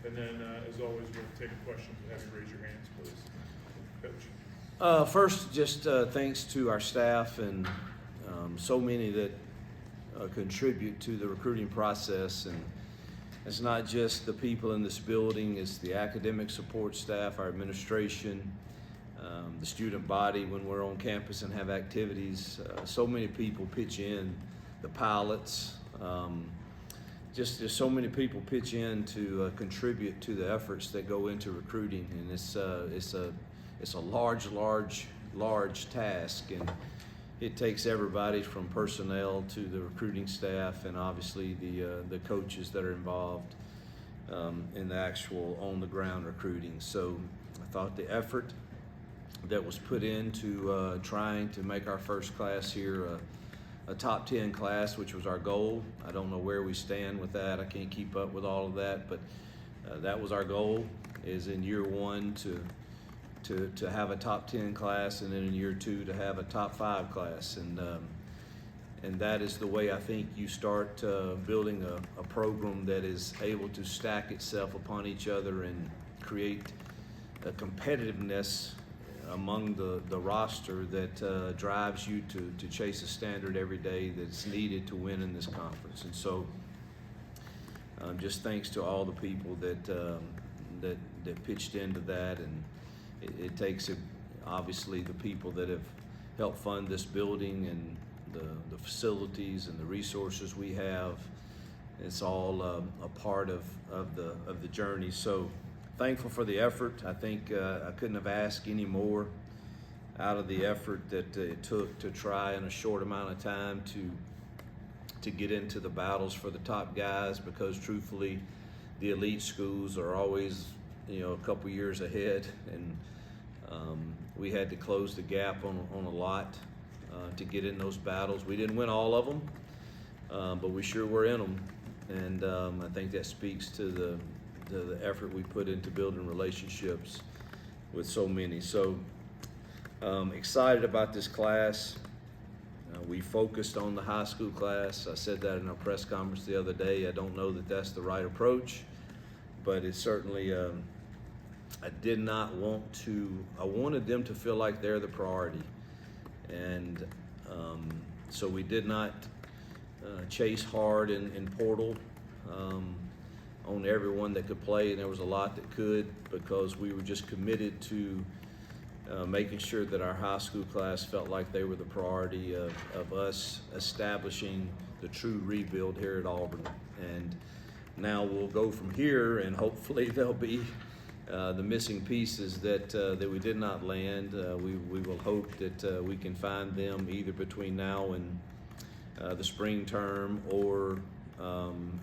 And then, as always, we'll take questions and have you raise your hands, please. Coach. First, just thanks to our staff and so many that contribute to the recruiting process. And it's not just the people in this building, it's the academic support staff, our administration, the student body when we're on campus and have activities. So many people pitch in, the pilots, just so many people pitch in to contribute to the efforts that go into recruiting. And it's a large task, and it takes everybody from personnel to the recruiting staff and obviously the coaches that are involved in the actual on-the-ground recruiting. So I thought the effort that was put into trying to make our first class here a top 10 class, which was our goal. I don't know where we stand with that. I can't keep up with all of that, but that was our goal, is in year one to have a top 10 class, and then in year two to have a top 5 class. And that is the way I think you start building a program that is able to stack itself upon each other and create a competitiveness among the roster that drives you to chase a standard every day that's needed to win in this conference. And so just thanks to all the people that pitched into that. And it takes obviously the people that have helped fund this building and the facilities and the resources we have. It's all a part of the journey. So thankful for the effort. I think I couldn't have asked any more out of the effort that it took to try in a short amount of time to get into the battles for the top guys, because truthfully the elite schools are always a couple years ahead, and we had to close the gap on a lot to get in those battles. We didn't win all of them, but we sure were in them, and I think that speaks to the effort we put into building relationships with so many. So excited about this class. We focused on the high school class. I said that in our press conference the other day. I don't know that that's the right approach, but it's certainly I did not want to. I wanted them to feel like they're the priority, and so we did not chase hard in portal on everyone that could play, and there was a lot that could, because we were just committed to making sure that our high school class felt like they were the priority of us establishing the true rebuild here at Auburn. And now we'll go from here, and hopefully there'll be the missing pieces that we did not land. We will hope that we can find them either between now and the spring term, or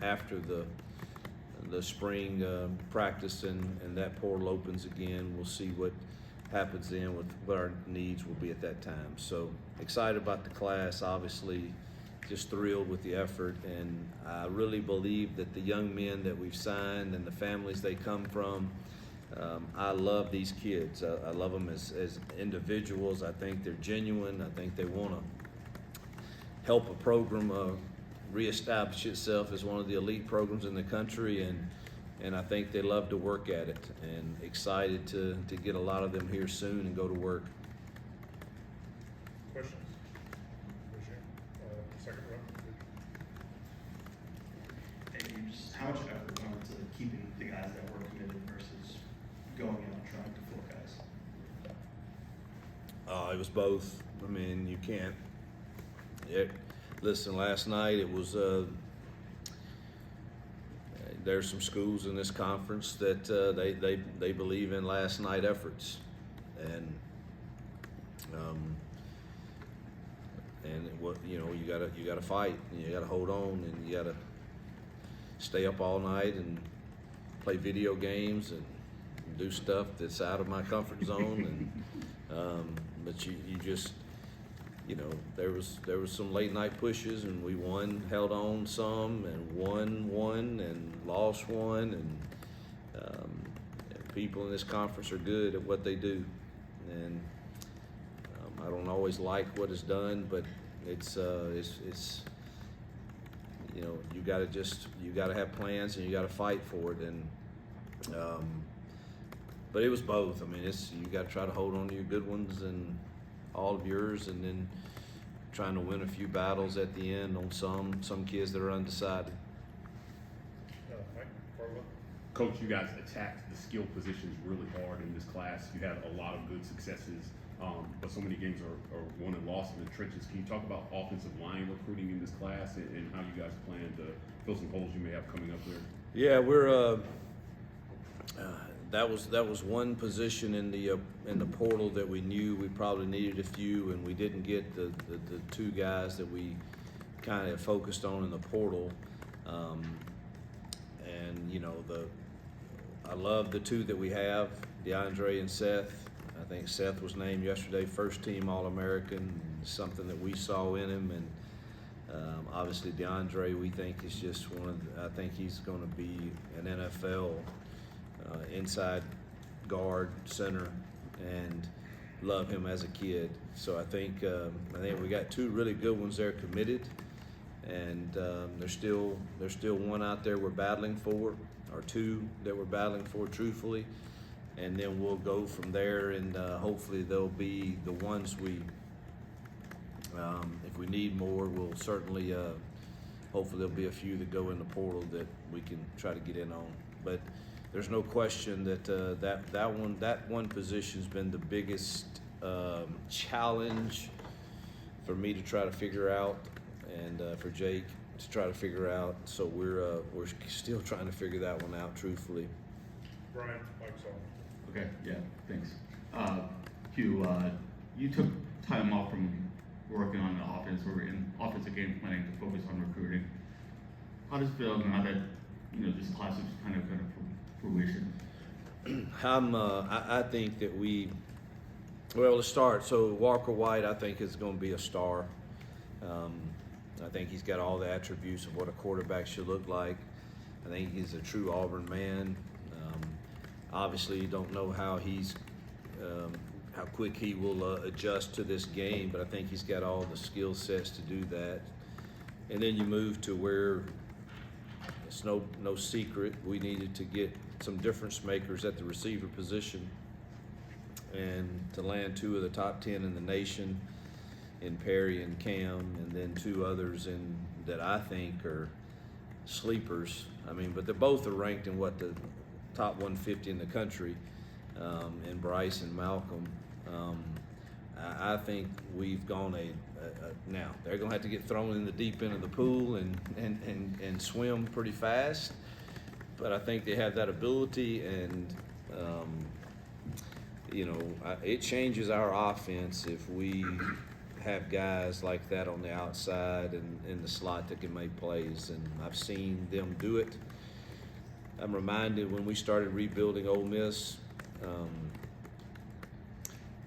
after the spring practice and that portal opens again. We'll see what happens then, with what our needs will be at that time. So excited about the class, obviously just thrilled with the effort, and I really believe that the young men that we've signed and the families they come from, I love these kids. I love them as individuals. I think they're genuine. I think they want to help a program reestablish itself as one of the elite programs in the country, and I think they love to work at it, and excited to get a lot of them here soon and go to work. Questions? Second row. Hey, just how much effort went into keeping the guys that were committed versus going out and trying to fill guys? It was both. I mean, you can't. Listen, last night it was. There's some schools in this conference that they believe in last night efforts, and what you gotta fight, and you gotta hold on, and you gotta stay up all night and play video games and do stuff that's out of my comfort zone, and but you just. There was some late night pushes, and we held on some, and won, and lost one, and people in this conference are good at what they do, and I don't always like what is done, but it's you gotta have plans, and you gotta fight for it, But it was both. I mean, you got to try to hold on to your good ones and all of yours, and then trying to win a few battles at the end on some kids that are undecided. Mike, Carla? Coach, you guys attacked the skill positions really hard in this class. You had a lot of good successes, but so many games are won and lost in the trenches. Can you talk about offensive line recruiting in this class and how you guys plan to fill some holes you may have coming up there? Yeah, we're that was one position in the portal that we knew we probably needed a few, and we didn't get the two guys that we kind of focused on in the portal. And you know, I love the two that we have, DeAndre and Seth. I think Seth was named yesterday first team All-American, something that we saw in him, and obviously DeAndre we think is just I think he's going to be an NFL inside guard, center, and love him as a kid. So I think we got two really good ones there committed, and there's still one out there we're battling for, or two that we're battling for, truthfully, and then we'll go from there, and hopefully they'll be the ones we. If we need more, we'll certainly. Hopefully there'll be a few that go in the portal that we can try to get in on, but. There's no question that that one position's been the biggest challenge for me to try to figure out, and for Jake to try to figure out. So we're still trying to figure that one out, truthfully. Brian, Mike's on. Okay, yeah, thanks. Hugh, you took time off from working on the offense or in offensive game planning to focus on recruiting. How does it feel now that this class is kind of fruition? I think that to start, so Walker White I think is going to be a star. I think he's got all the attributes of what a quarterback should look like. I think he's a true Auburn man. Obviously you don't know how quick he will adjust to this game, but I think he's got all the skill sets to do that. And then you move to where it's no secret we needed to get some difference makers at the receiver position, and to land two of the top 10 in the nation in Perry and Cam, and then two others that I think are sleepers. I mean, but they both are ranked in the top 150 in the country, in Bryce and Malcolm. I think we've gone now they're going to have to get thrown in the deep end of the pool and swim pretty fast, but I think they have that ability, and it changes our offense if we have guys like that on the outside and in the slot that can make plays, and I've seen them do it. I'm reminded when we started rebuilding Ole Miss,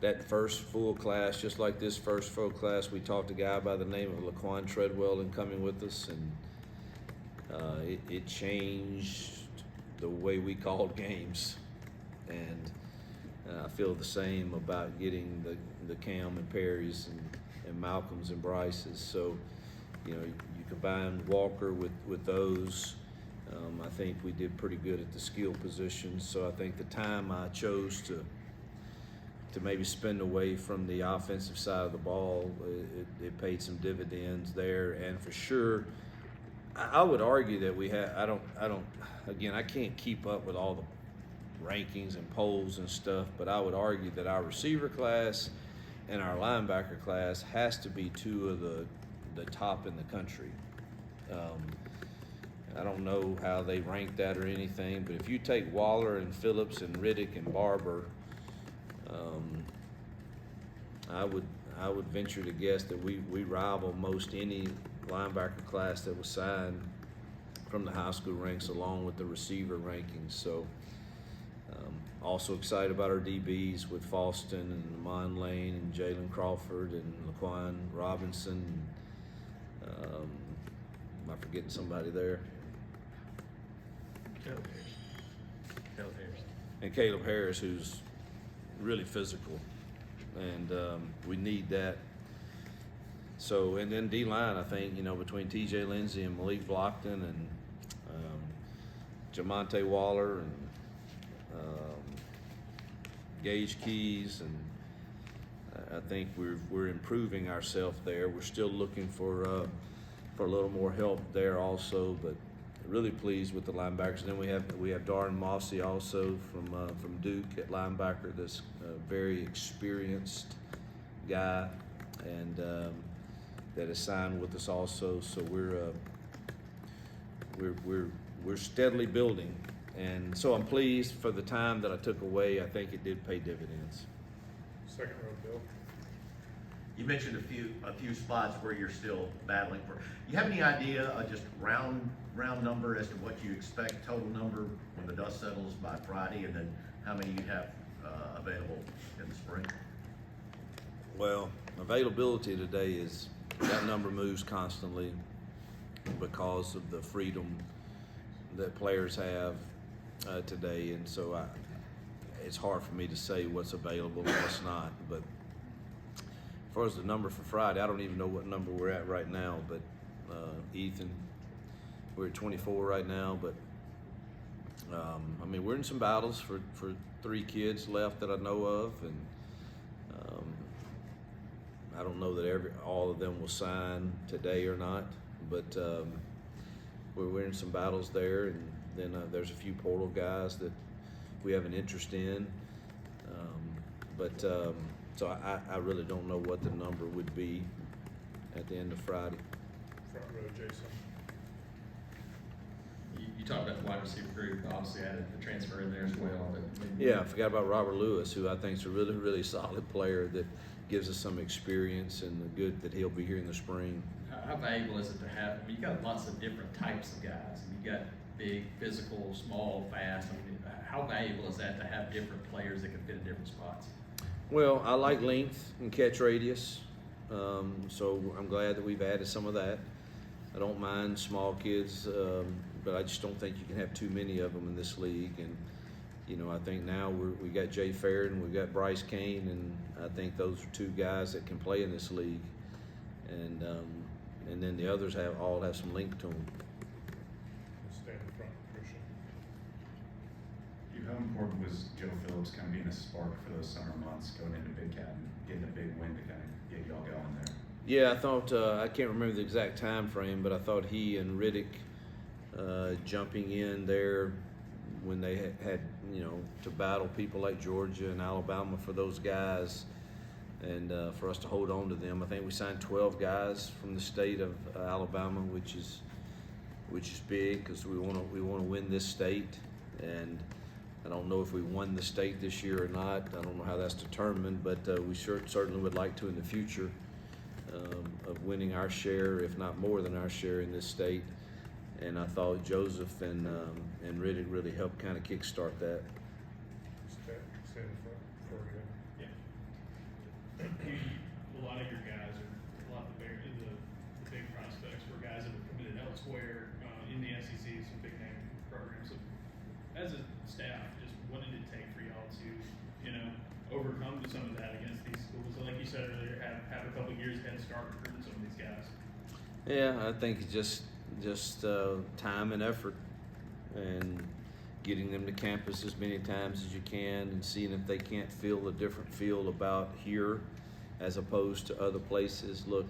that first full class, just like this first full class, we talked a guy by the name of Laquan Treadwell in coming with us, and it changed the way we called games. And I feel the same about getting the Cam and Perrys and Malcolms and Bryces. So, you combine Walker with those. I think we did pretty good at the skill positions. So I think the time I chose to maybe spend away from the offensive side of the ball, it paid some dividends there. And for sure, I would argue that we have. I can't keep up with all the rankings and polls and stuff, but I would argue that our receiver class and our linebacker class has to be two of the top in the country. I don't know how they rank that or anything, but if you take Waller and Phillips and Riddick and Barber, I would venture to guess that we rival most any linebacker class that was signed from the high school ranks, along with the receiver rankings. So also excited about our DBs with Falston and Lamont Lane and Jalen Crawford and Laquan Robinson. Am I forgetting somebody there? Caleb Harris. And Caleb Harris, who's really physical, and we need that. So, and then D-line, I think, between TJ Lindsey and Malik Blockton and Jamonte Waller and Gauge Keys, and I think we're improving ourselves there. We're still looking for a little more help there also, but really pleased with the linebackers. And then we have Darren Mossy also from Duke at linebacker. That's a very experienced guy, and that is signed with us also. So we're steadily building, and so I'm pleased for the time that I took away. I think it did pay dividends. Second row, Bill. You mentioned a few spots where you're still battling for. You have any idea, just round number as to what you expect total number when the dust settles by Friday, and then how many you have available in the spring? Well, availability today is that number moves constantly because of the freedom that players have today, and so it's hard for me to say what's available and what's not. But as far as the number for Friday, I don't even know what number we're at right now. But Ethan, we're at 24 right now. But I mean, we're in some battles for 3 kids left that I know of, and I don't know that all of them will sign today or not. But we're in some battles there, and then there's a few portal guys that we have an interest in. So I really don't know what the number would be at the end of Friday. Front row, Jason. You talked about the wide receiver group, obviously added the transfer in there as well, but. Yeah, I forgot about Robert Lewis, who I think is a really, really solid player that gives us some experience, and good that he'll be here in the spring. How valuable is it to have, I mean, you got lots of different types of guys. You got big, physical, small, fast. I mean, how valuable is that to have different players that can fit in different spots? Well, I like length and catch radius, so I'm glad that we've added some of that. I don't mind small kids, but I just don't think you can have too many of them in this league. And you know, I think now we got Jay Faird and we got Bryce Kane, and I think those are 2 guys that can play in this league. And then the others all have some length to them. Stand in front, Christian. How important was Joe Phillips kind of being a spark for those summer months, going into Big Cat and getting a big win to kind of get y'all going there? Yeah, I thought I can't remember the exact time frame, but I thought he and Riddick jumping in there when they had to battle people like Georgia and Alabama for those guys, and for us to hold on to them. I think we signed 12 guys from the state of Alabama, which is big because we want to win this state. And I don't know if we won the state this year or not. I don't know how that's determined, but we certainly would like to in the future of winning our share, if not more than our share in this state. And I thought Joseph and Riddick really helped kind of kickstart that. Stand in front, before we go. A lot of your guys are a lot of the big prospects were guys that have committed elsewhere in the SEC, some big name programs. So as a staff, just what did it take for y'all to, overcome some of that against these schools? So like you said earlier, have a couple years head start recruiting some of these guys. Yeah, I think it's just time and effort, and getting them to campus as many times as you can, and seeing if they can't feel a different feel about here as opposed to other places. Look,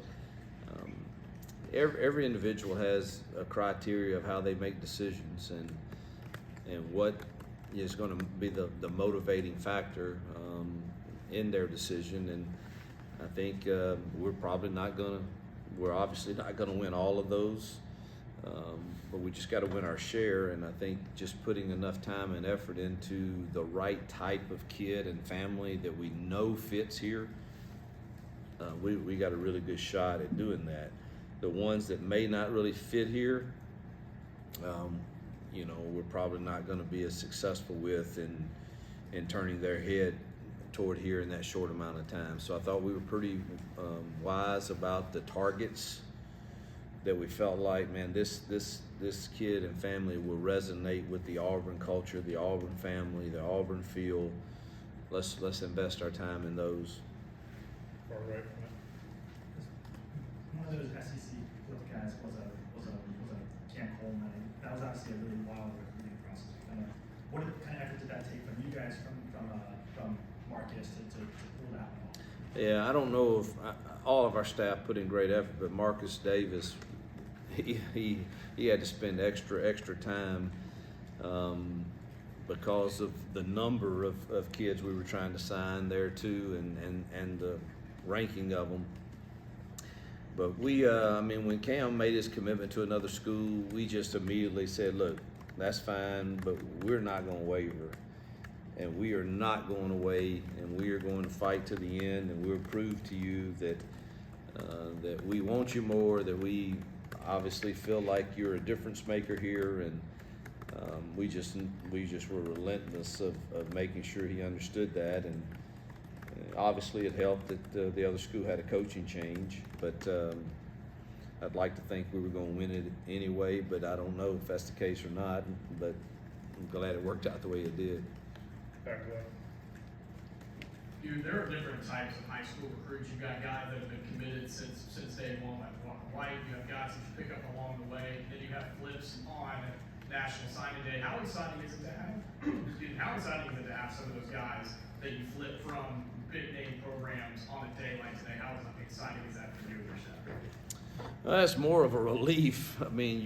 every individual has a criteria of how they make decisions, and what is going to be the motivating factor in their decision. And I think we're obviously not going to win all of those, but we just got to win our share. And I think just putting enough time and effort into the right type of kid and family that we know fits here, we got a really good shot at doing that. The ones that may not really fit here, we're probably not going to be as successful with in turning their head toward here in that short amount of time. So I thought we were pretty wise about the targets that we felt like, man, this kid and family will resonate with the Auburn culture, the Auburn family, the Auburn feel. Let's invest our time in those. Far right, One of those SEC flip guys was a Cam Coleman. That was obviously a really wild recruiting process. What kind of effort did that take from you guys from Marcus to pull that one off. Yeah, I don't know if all of our staff put in great effort, but Marcus Davis, he had to spend extra time because of the number of kids we were trying to sign there too, and the ranking of them. But when Cam made his commitment to another school, we just immediately said, look, that's fine, but we're not going to waver. And we are not going away, and we are going to fight to the end, and we'll prove to you that that we want you more, that we obviously feel like you're a difference maker here, and we just were relentless of making sure he understood that. And obviously it helped that the other school had a coaching change, but I'd like to think we were going to win it anyway, but I don't know if that's the case or not, but I'm glad it worked out the way it did. Back to that. Dude, there are different types of high school recruits. You've got guys that have been committed since day one, like Walker White. You have guys that you pick up along the way. Then you have flips on National Signing Day. How exciting is it to have? How exciting is it to have some of those guys that you flip from big name programs on a day like today? How exciting is that for you and your staff? Well, that's more of a relief. I mean,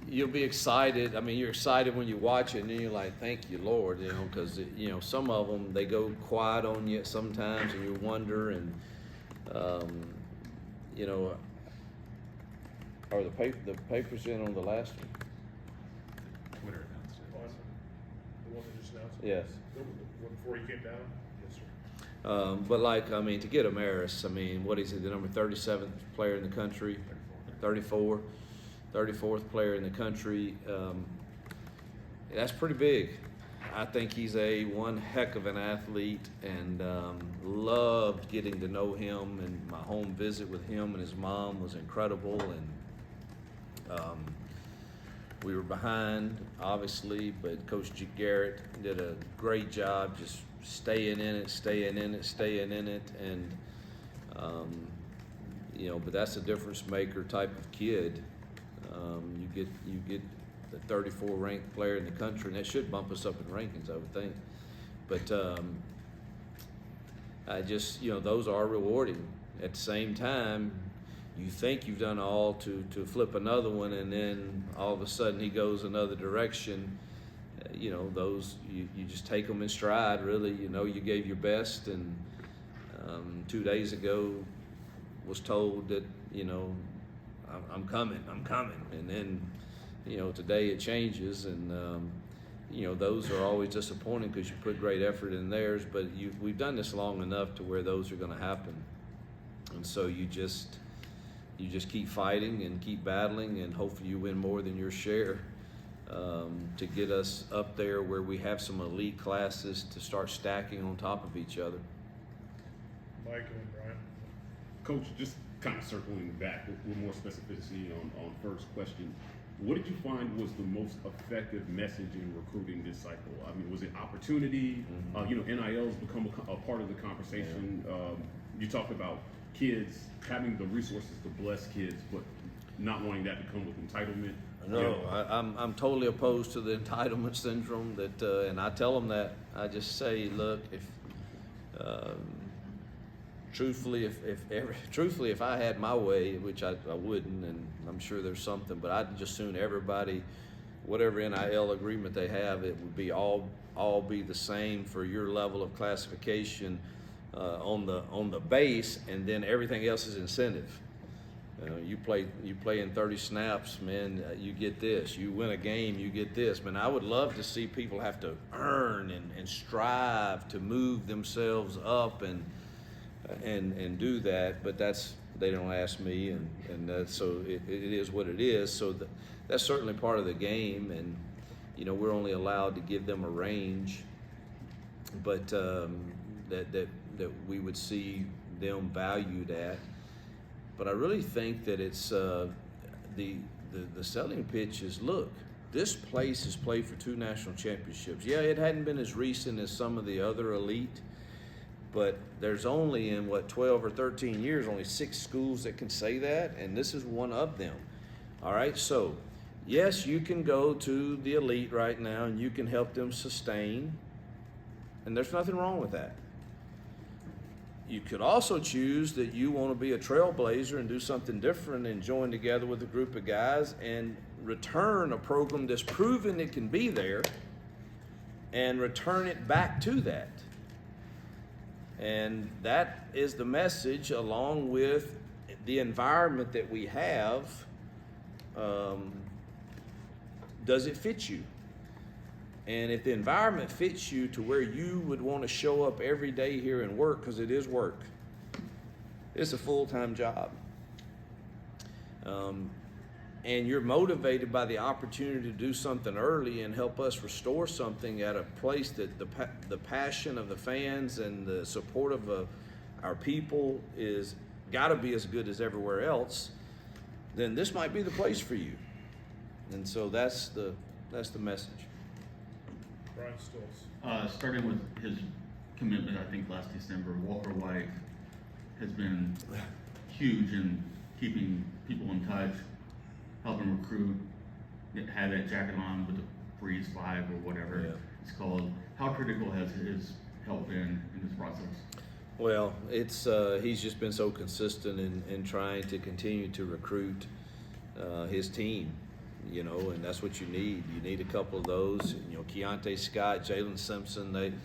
you'll be excited. I mean, you're excited when you watch it, and then you're like, thank you, Lord, because some of them, they go quiet on you sometimes, and you wonder, and are the papers in on the last one? Twitter announced it. Awesome. The one that just announced it? Yes. The one before he came down? Yes, sir. To get Amaris, what is he, the number 37th player in the country? 34th player in the country. That's pretty big. I think he's one heck of an athlete, and loved getting to know him, and my home visit with him and his mom was incredible, and we were behind, obviously, but Coach Garrett did a great job just staying in it, and but that's a difference maker type of kid. You get the 34 ranked player in the country, and that should bump us up in rankings, I would think. But those are rewarding. At the same time, you think you've done all to flip another one, and then all of a sudden he goes another direction. Those you just take them in stride. Really, you gave your best, and 2 days ago was told that I'm coming, and then today it changes, and those are always disappointing because you put great effort in theirs, but we've done this long enough to where those are going to happen, and so you just keep fighting and keep battling, and hopefully you win more than your share to get us up there where we have some elite classes to start stacking on top of each other. Mike and Brian. Coach, just kind of circling back with more specificity on first question, what did you find was the most effective message in recruiting this cycle? Was it opportunity? Mm-hmm. NIL's become a part of the conversation. Yeah. You talked about kids having the resources to bless kids, but not wanting that to come with entitlement. No, I'm totally opposed to the entitlement syndrome. And I tell them that. I just say, look, truthfully, if I had my way, which I wouldn't, and I'm sure there's something, but I'd just soon everybody, whatever NIL agreement they have, it would be all be the same for your level of classification on the base, and then everything else is incentive. You play in 30 snaps, man, you get this. You win a game, you get this. Man, I would love to see people have to earn and strive to move themselves up and do that, but they don't ask me, and so it is what it is. So that's certainly part of the game, and we're only allowed to give them a range, but that we would see them valued at. But I really think that it's the selling pitch is, look, this place has played for 2 national championships. Yeah, it hadn't been as recent as some of the other elite, but there's only in 12 or 13 years, only 6 schools that can say that, and this is one of them. All right, so yes, you can go to the elite right now and you can help them sustain, and there's nothing wrong with that. You could also choose that you want to be a trailblazer and do something different and join together with a group of guys and return a program that's proven it can be there and return it back to that. And that is the message, along with the environment that we have. Does it fit you? And if the environment fits you to where you would want to show up every day here and work, because it is work, it's a full-time job, and you're motivated by the opportunity to do something early and help us restore something at a place that the passion of the fans and the support of our people is got to be as good as everywhere else, then this might be the place for you. And so that's the message. Brian Stoltz. Starting with his commitment, I think last December, Walker White has been huge in keeping people in touch, helping recruit, have that jacket on with the Freeze 5 or whatever it's called. How critical has his help been in this process? Well, it's he's just been so consistent in trying to continue to recruit his team, and that's what you need. You need a couple of those. Keontae Scott, Jalen Simpson,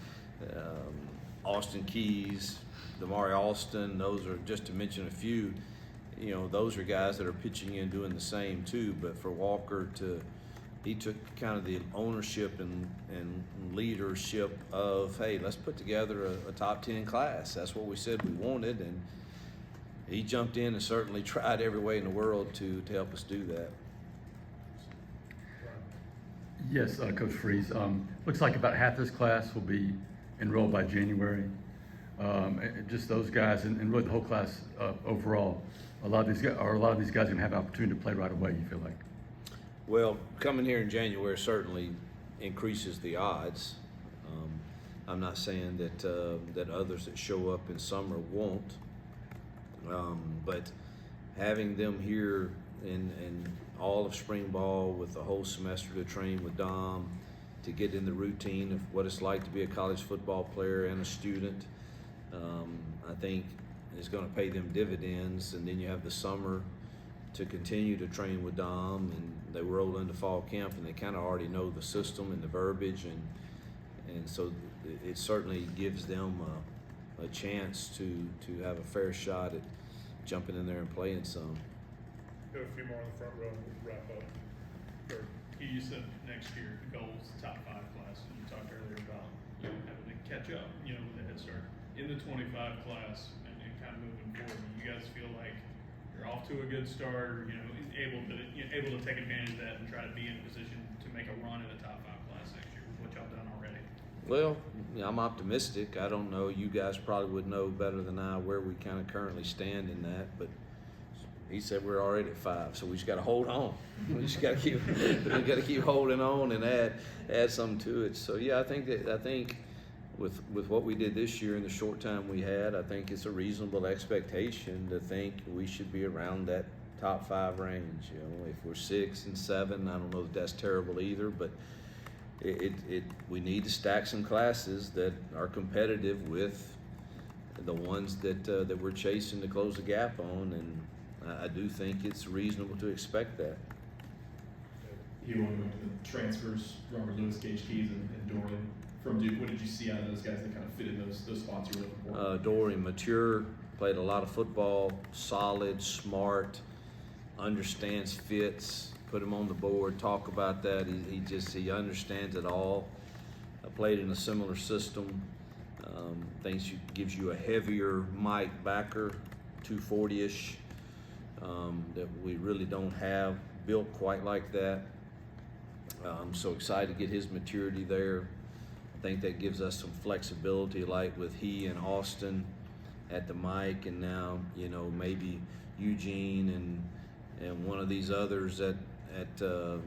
Austin Keys, Damari Alston. Those are, just to mention a few. Those are guys that are pitching in doing the same too. But for Walker he took kind of the ownership and leadership of, hey, let's put together a top 10 class. That's what we said we wanted, and he jumped in and certainly tried every way in the world to help us do that. Yes, Coach Freeze. Looks like about half this class will be enrolled by January. Just those guys, and really the whole class overall. A lot of these guys going to have an opportunity to play right away, you feel like? Well, coming here in January certainly increases the odds. I'm not saying that others that show up in summer won't, but having them here in all of spring ball with the whole semester to train with Dom, to get in the routine of what it's like to be a college football player and a student, I think is going to pay them dividends. And then you have the summer to continue to train with Dom, and they roll into fall camp and they kind of already know the system and the verbiage, and so it certainly gives them a chance to have a fair shot at jumping in there and playing some. Got a few more in the front row and we'll wrap up. Sure. You said next year goals, top 5 class. You talked earlier about having to catch up, with the head start. In the 25 class and kind of moving forward, you guys feel like you're off to a good start, able to take advantage of that and try to be in a position to make a run in the top 5 class next year with what y'all done already? Well, I'm optimistic. I don't know. You guys probably would know better than I where we kind of currently stand in that, but he said we're already at 5, so we just got to hold on. We just got to keep holding on and add something to it. So yeah, I think with what we did this year in the short time we had, I think it's a reasonable expectation to think we should be around that top 5 range. If we're 6 and 7, I don't know that that's terrible either, but we need to stack some classes that are competitive with the ones that we're chasing to close the gap on, and I do think it's reasonable to expect that. You want to go into the transfers, Robert Lewis, Gage Keys, and Dorian from Duke. What did you see out of those guys that kind of fit in those spots you were looking for? Dorian, mature, played a lot of football, solid, smart, understands fits, put him on the board, talk about that. He understands it all. Played in a similar system. Gives you a heavier Mike backer, 240-ish, that we really don't have built quite like that. I'm so excited to get his maturity there. I think that gives us some flexibility, like with he and Austin at the mic, and now maybe Eugene and one of these others at the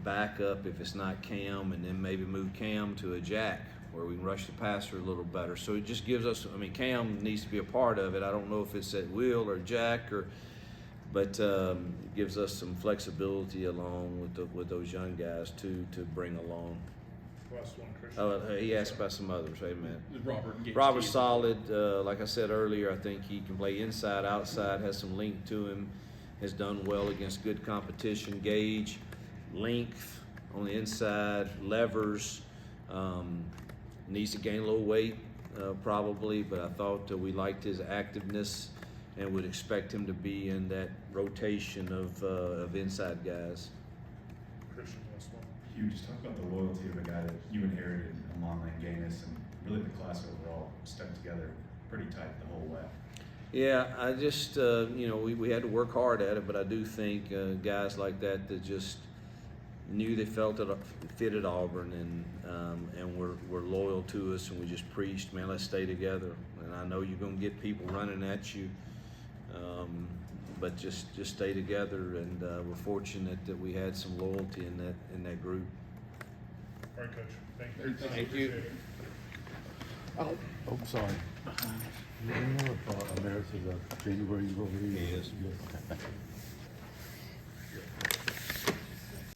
backup if it's not Cam, and then maybe move Cam to a Jack where we can rush the passer a little better. So it just gives us, Cam needs to be a part of it. I don't know if it's at Will or Jack, but it gives us some flexibility along with those young guys to bring along. Last last one, Christian. He asked about some others. Amen. Robert and Gage Robert's Keys. solid. Like I said earlier, I think he can play inside, outside, has some length to him, has done well against good competition. Gage, length on the inside, levers, needs to gain a little weight probably, but I thought we liked his activeness and would expect him to be in that rotation of inside guys. Christian, last one. Hugh, just talk about the loyalty of a guy that you inherited, Amon Lane Gaines, and really the class overall stuck together pretty tight the whole way. Yeah, I just, we had to work hard at it, but I do think guys like that just knew they felt it fit at Auburn and were loyal to us, and we just preached, man, let's stay together. And I know you're going to get people running at you, but just stay together, and we're fortunate that we had some loyalty in that group. All right, Coach. Thank you. Thank you. Appreciate it. Oh, sorry. You know if America's a January enrollee? He is. Yes. Okay, thank you.